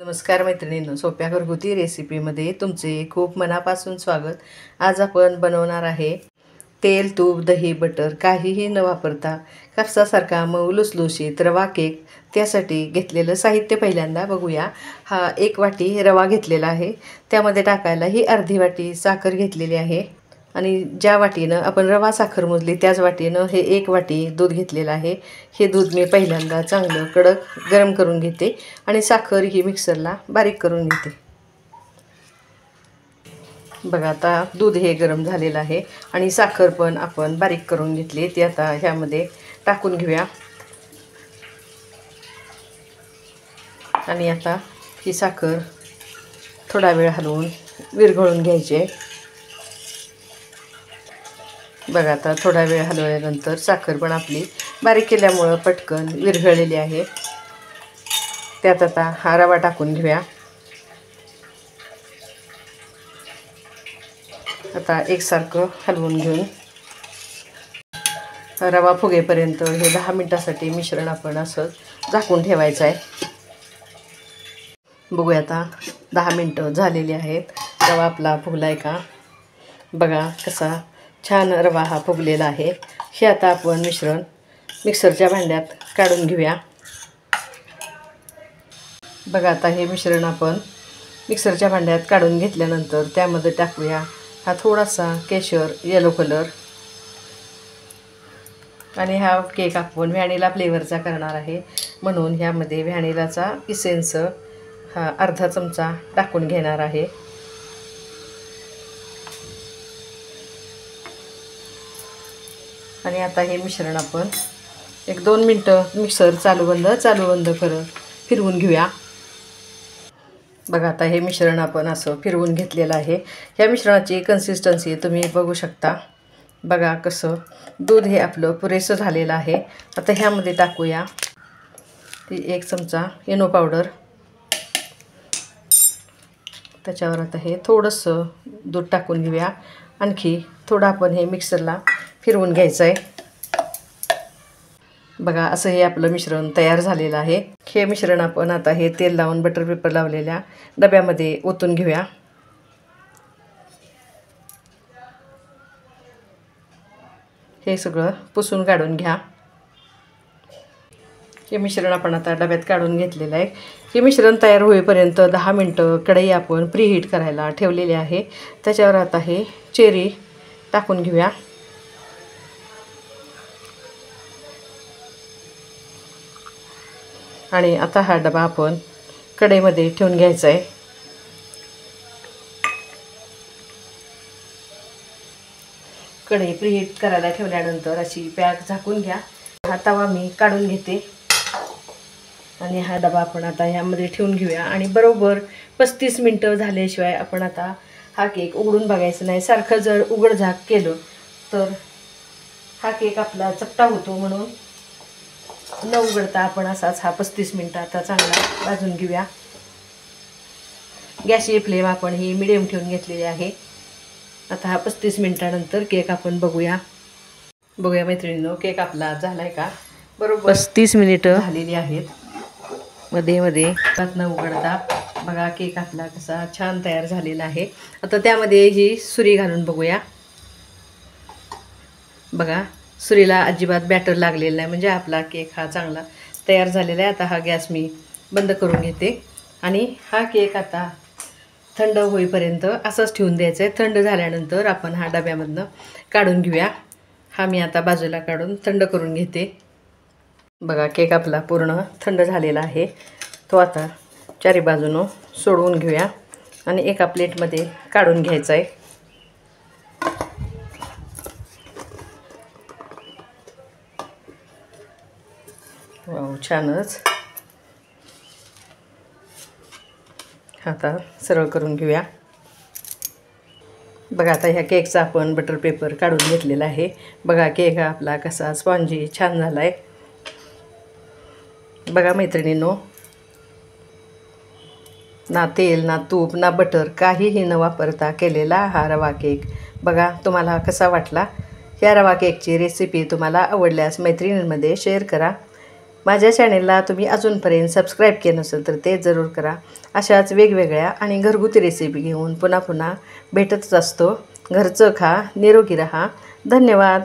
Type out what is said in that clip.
नमस्कार मैत्रिणींनो, सोप्या घरगुती रेसिपीमध्ये तुमचे खूप मनापासून स्वागत। आज आपण बनवणार आहे तेल, तूप, दही, बटर काहीही न वापरता कापसासारखा मऊ लुसलुशीत रवा केक। त्यासाठी घेतलेलं साहित्य पहिल्यांदा बघूया। हा 1 वाटी रवा घेतलेला आहे, त्यामध्ये टाकायला ही अर्धी वाटी साखर घेतलेली आहे आणि ज्या वाटीनं आपण रवा साखर मोजली त्याच वाटीनं हे 1 वाटी दूध घेतलेलं आहे। हे दूध मी पहिल्यांदा चांगलं कडक गरम करून घेते आणि साखर ही मिक्सरला बारीक करून घेते। बघा आता दूध हे गरम झालेलं आहे आणि साखर पण आपण बारीक करून घेतली। ती आता ह्यामध्ये टाकून घेऊया आणि आता ही साखर थोडा वेळ हलवून विरघळून घ्यायची आहे। बघा आता थोडा वेळ हलवल्यानंतर साखर पण आपली बारीक केल्यामुळे पटकन विरघळलेली आहे। त्यात आता हा रवा टाकून घेऊया। आता एकसारखं हलवून घेऊन रवा फुगेपर्यंत हे 10 मिनिटांसाठी मिश्रण आपण असं झाकून ठेवायचं आहे। बघूया आता 10 मिनिटं झालेली आहेत। रवा आपला फुगलाय का बघा, कसा छान रवा हा फुगलेला आहे। हे आता आपण मिश्रण मिक्सरच्या भांड्यात काढून घेऊया। बघा आता हे मिश्रण आपण मिक्सरच्या भांड्यात काढून घेतल्यानंतर त्यामध्ये टाकूया हा थोडासा केशर येलो कलर आणि हा केक आपण व्हॅनिला फ्लेवरचा करणार आहे, म्हणून ह्यामध्ये व्हॅनिलाचा इसेन्स हा अर्धा चमचा टाकून घेणार आहे। आणि आता हे मिश्रण आपण 1-2 मिनिटं मिक्सर चालू बंद करत फिरवून घेऊया। बघा आता हे मिश्रण आपण असं फिरवून घेतलेलं आहे। ह्या मिश्रणाची कन्सिस्टन्सी तुम्ही बघू शकता। बघा कसं दूध हे आपलं पुरेसं झालेलं आहे। आता ह्यामध्ये टाकूया ती 1 चमचा इनो पावडर। त्याच्यावर आता हे थोडंसं दूध टाकून घेऊया। आणखी थोडं आपण हे मिक्सरला फिरवून घ्यायचं आहे। बघा असं हे आपलं मिश्रण तयार झालेलं आहे। हे मिश्रण आपण आता हे तेल लावून बटर पेपर लावलेल्या डब्यामध्ये ओतून घेऊया। हे सगळं पुसून काढून घ्या। हे मिश्रण आपण आता डब्यात काढून घेतलेलं आहे। हे मिश्रण तयार होईपर्यंत 10 मिनिटं कढई आपण प्रीहीट करायला ठेवलेली आहे। त्याच्यावर आता हे चेरी टाकून घेऊया। आणि आता हा डबा आपण कढईमध्ये ठेवून घ्यायचा आहे। कढई प्रीहीट करायला ठेवल्यानंतर अशी पॅक झाकून घ्या। हा तवा मी काढून घेते आणि हा डबा आपण आता ह्यामध्ये ठेवून घेऊया आणि बरोबर 35 मिनिटं झाल्याशिवाय आपण आता हा केक उघडून बघायचं नाही। सारखं जर उघडझाक केलं तर हा केक आपला चपटा होतो, म्हणून न उघडता आपण असाच हा 35 मिनिटं आता चांगला भाजून घेऊया। गॅसची फ्लेम आपण ही मिडियम ठेवून घेतलेली आहे। आता हा 35 मिनिटानंतर केक आपण बघूया मैत्रिणींनो, केक आपला झालाय का। बरोबर 35 मिनिटं झालेली आहेत। मध्ये हात न उघडता बघा केक आपला कसा छान तयार झालेला आहे। आता त्यामध्ये ही सुरी घालून बघूया। बघा सुरीला अजिबात बॅटर लागलेलं नाही, म्हणजे आपला केक हा चांगला तयार झालेला आहे। आता हा गॅस मी बंद करून घेते आणि हा केक आता थंड होईपर्यंत असंच ठेवून द्यायचं आहे। थंड झाल्यानंतर आपण हा डब्यामधनं काढून घेऊया। हा मी आता बाजूला काढून थंड करून घेते। बघा केक आपला पूर्ण थंड झालेला आहे। तो आता चारी बाजूनं सोडवून घेऊया आणि एका प्लेटमध्ये काढून घ्यायचा आहे। वाव, छानच। आता सरळ करून घेऊया। बघा आता ह्या केकचा आपण बटर पेपर काढून घेतलेला आहे। बघा केक आपला कसा स्पॉन्जी छान झाला आहे। बघा मैत्रिणींनो, ना तेल ना तूप ना बटर काहीही न वापरता केलेला हा रवा केक। बघा तुम्हाला कसा वाटला। या रवा केकची रेसिपी तुम्हाला आवडल्यास मैत्रिणींमध्ये शेअर करा। माझ्या चॅनेलला तुम्ही अजूनपर्यंत सबस्क्राईब केलं नसेल तर ते जरूर करा. अशाच वेगवेगळ्या आणि घरगुती रेसिपी घेऊन पुन्हा पुन्हा भेटतच असतो. घरचं खा, निरोगी राहा. धन्यवाद.